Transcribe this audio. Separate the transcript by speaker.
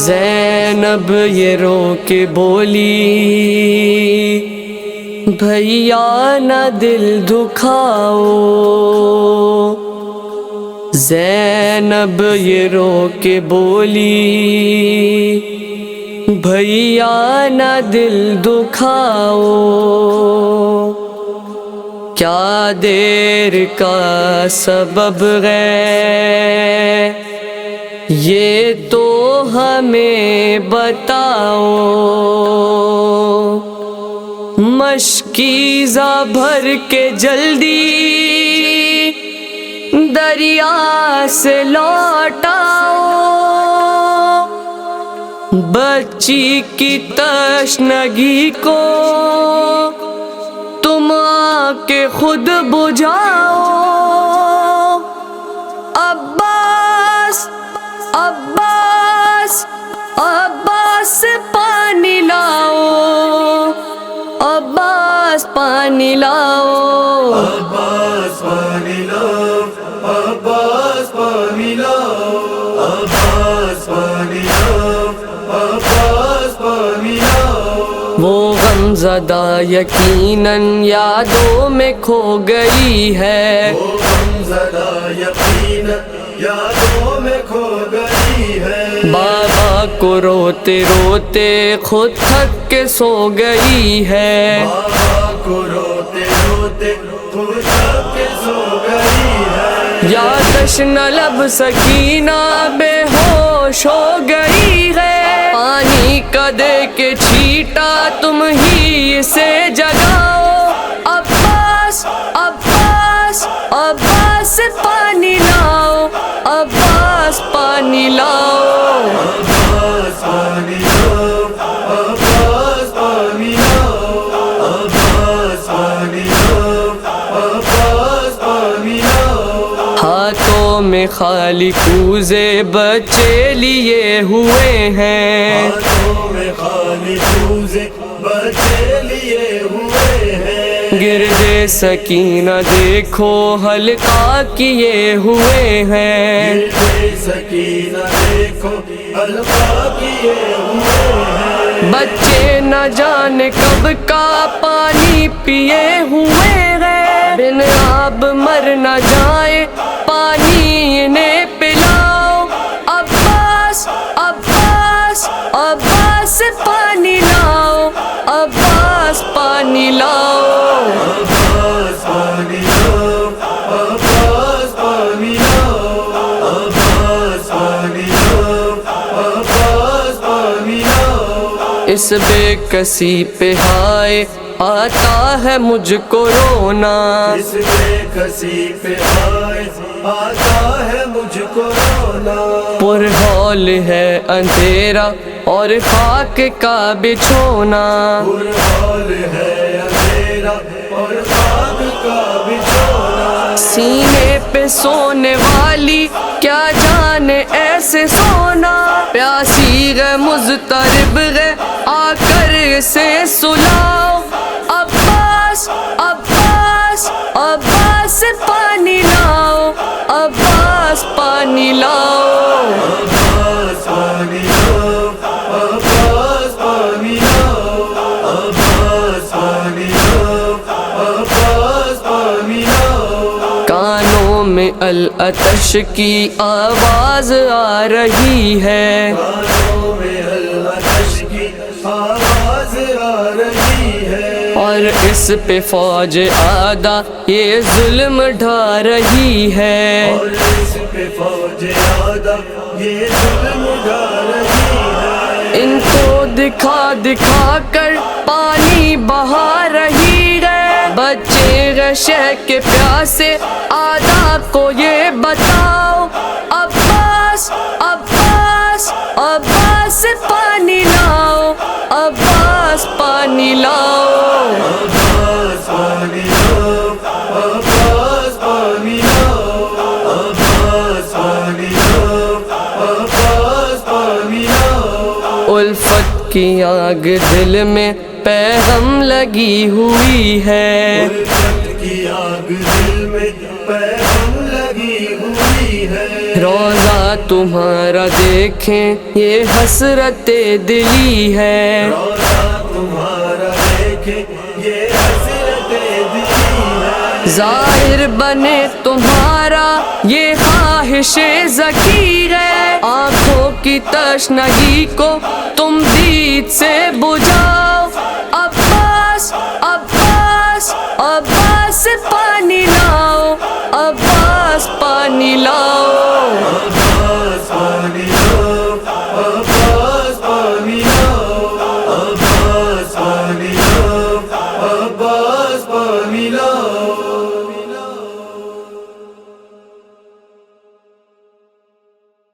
Speaker 1: زینب یہ رو کے بولی بھیا نہ دل دکھاؤ، زینب یہ رو کے بولی بھیا نہ دل دکھاؤ، کیا دیر کا سبب ہے یہ تو ہمیں بتاؤ، مشکیزہ بھر کے جلدی دریا سے لوٹ آؤ، بچی کی تشنگی کو تم آ کے خود بجھاؤ، عباس عباس عباس پانی لاؤ، عباس پانی لاؤ،
Speaker 2: عباس پانی لاؤ، عباس پانی لاؤ، عباس پانی لاؤ، عباس پانی لاؤ۔
Speaker 1: وہ غمزدہ یقیناً یادوں میں کھو گئی ہے،
Speaker 2: وہ غمزدہ یقیناً یادوں میں کھو گئی ہے،
Speaker 1: بابا کو روتے روتے خود تھک کے سو گئی ہے،
Speaker 2: بابا کو روتے روتے خود تھک کے سو گئی ہے،
Speaker 1: یا تشنہ لب سکینہ بے ہوش ہو گئی ہے، پانی کا دے کے چھیٹا تم ہی اسے جگاؤ، عباس عباس عباس پانی لاؤ، عباس پانی لاؤ،
Speaker 2: عباس پانی لاؤ، عباس پانی لاؤ، عباس پانی لاؤ، عباس پانی لاؤ۔
Speaker 1: ہاتھوں میں خالی کوزے بچے لیے ہوئے ہیں،
Speaker 2: ہاتھوں میں خالی کوزے بچے لیے ہوئے ہیں،
Speaker 1: گردے سکینہ دیکھو حلقہ کیے ہوئے ہیں،
Speaker 2: گردے سکینہ دیکھو حلقہ کیے ہوئے ہیں،
Speaker 1: بچے نہ جانے کب کا پانی پیے ہوئے ہیں، بن آب مر نہ جائے پانی انہیں پلاؤ، عباس عباس عباس پانی لاؤ، عباس پانی لاؤ،
Speaker 2: عباس پانی لاؤ، عباس پانی لاؤ، عباس پانی لاؤ، عباس پانی لاؤ۔
Speaker 1: اس بے کسی پہ ہائے آتا ہے مجھ کو رونا،
Speaker 2: اس بے کسی پہ آئے آتا ہے مجھ کو رونا،
Speaker 1: پر ہول ہے اندھیرا اور خاک کا بچھونا،
Speaker 2: پرحال ہے اندھیرا اور خاک کا بچھونا،
Speaker 1: سینے پہ سونے والی کیا جانے ایسے سونا، پیاسی ہے مضطرب ہے آ کر اسے سلاؤ، عباس عباس عباس پانی لاؤ، عباس پانی لاؤ،
Speaker 2: عباس پانی لاؤ، عباس پانی لاؤ، عباس پانی لاؤ، عباس پانی لاؤ۔
Speaker 1: کانوں میں العطش کی آواز آ رہی ہے،
Speaker 2: کانوں میں العطش کی آواز آ رہی ہے،
Speaker 1: اور اس پہ فوج آدھا یہ ظلم ڈھا رہی ہے،
Speaker 2: اور اس پہ فوج آدھا یہ ظلم ڈھا رہی ہے،
Speaker 1: ان کو دکھا دکھا کر پانی بہا رہی ہے، بچے غشے کے پیاسے آدھا کو یہ بتاؤ، عباس عباس عباس پانی لاؤ، عباس پانی لاؤ،
Speaker 2: عباس پانی لاؤ، عباس پانی لاؤ، عباس پانی لاؤ، عباس پانی لاؤ۔
Speaker 1: الفت کی آگ دل میں پیغم لگی ہوئی ہے،
Speaker 2: الفت کی آگ دل میں پیغام لگی ہوئی ہے،
Speaker 1: روزہ تمہارا دیکھیں یہ حسرت دلی ہے،
Speaker 2: روزہ تمہارا دیکھیں یہ حسرت دلی ہے،
Speaker 1: ظاہر بنے تمہارا یہ خواہش ذکی ہے، آنکھوں کی تشنگی کو تم دید سے بجھا